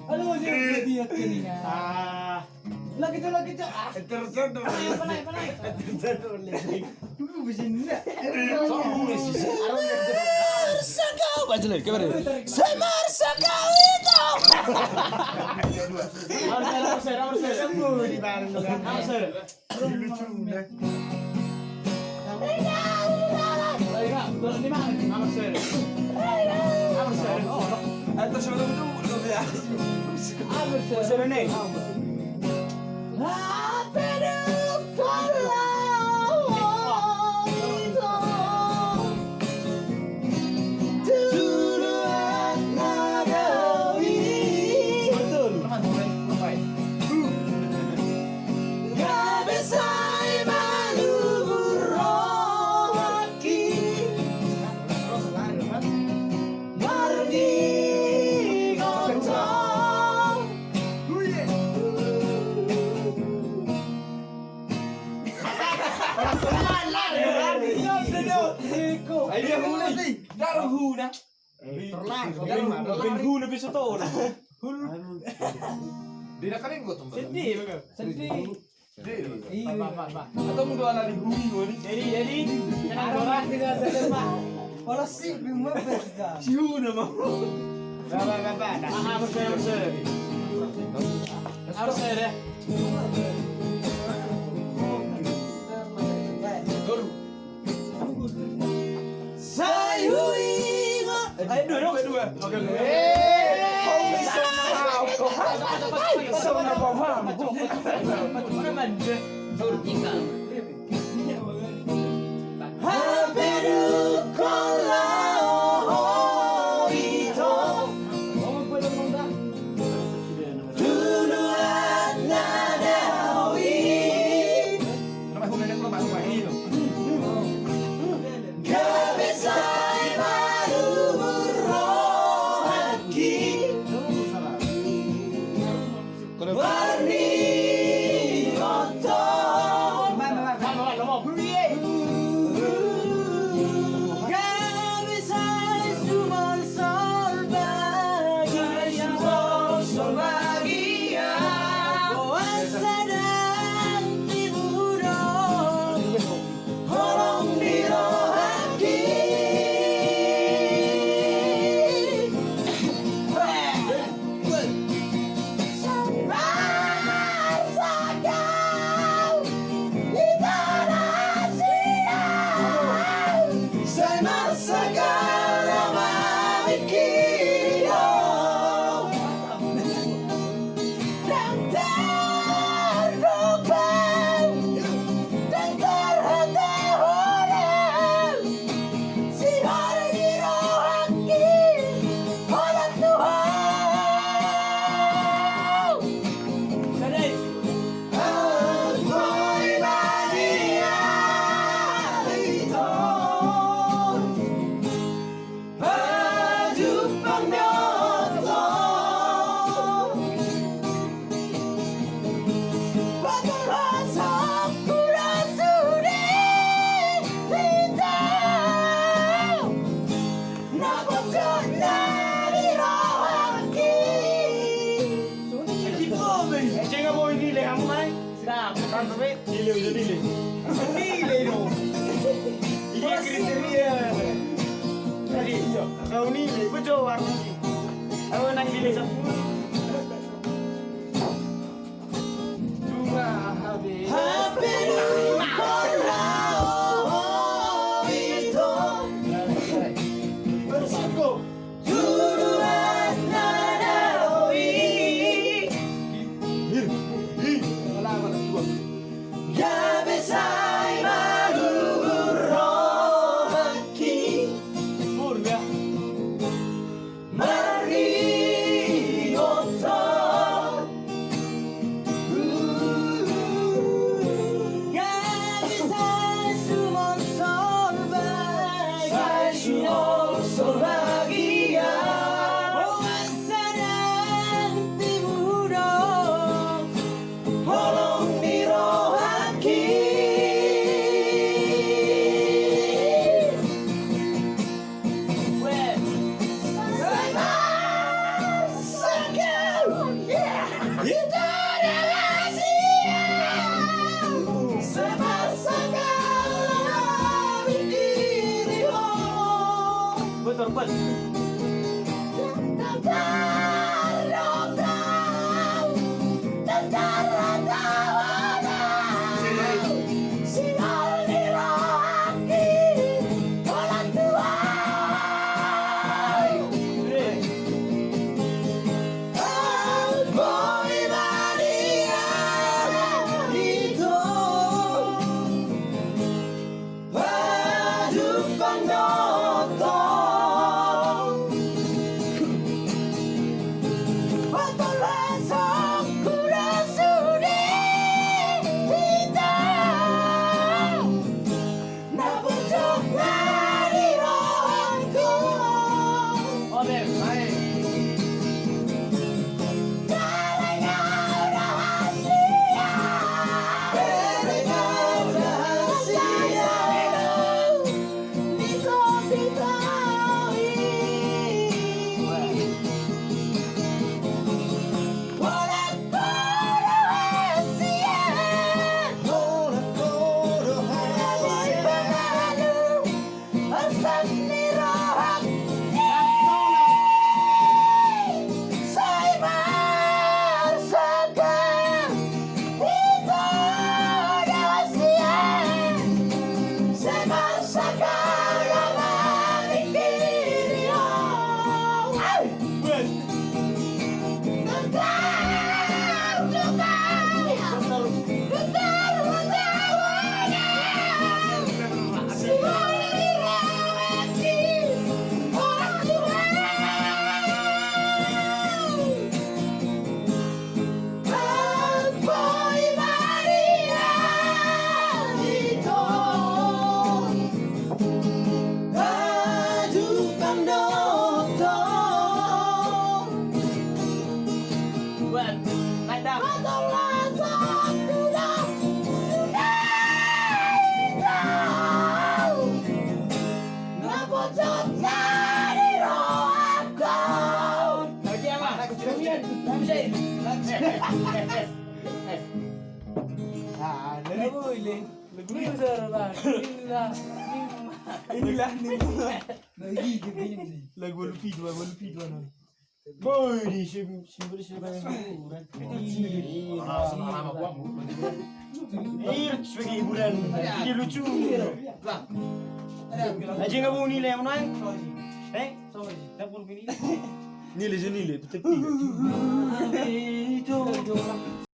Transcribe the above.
Aduh, dia kini lagi tuh. Terjodoh. Panai. Terjodoh lagi. Begini enggak? Marsakau aja lagi kabar. Saya Marsakau itu. Harus. Semua di bareng dengan. Atau sebelum itu belum ya. Dinakalin gua tuh. Sedih. Atau mau dua lari gunung nih. Jadi orang tidak sadar Pak. Kalau sih bingung beda. Ciu nama. Bapak. Harus deh. Ayo dua. Oke. Sama paham. kan tapi Nilai udah nilai. nilai dong. Iya kriteria. Tadi kau nilai betul warna ini. Aku nak nilai 10. Dua habis. Bersako. Betul betul. Inilah nih. Lagu lupi dua nih. Boy, di simbol hiburan. Iya, sebagai hiburan. Jadi lucu. Aja nggak mau nilai yang mana? Dapur ini. Nilai betul.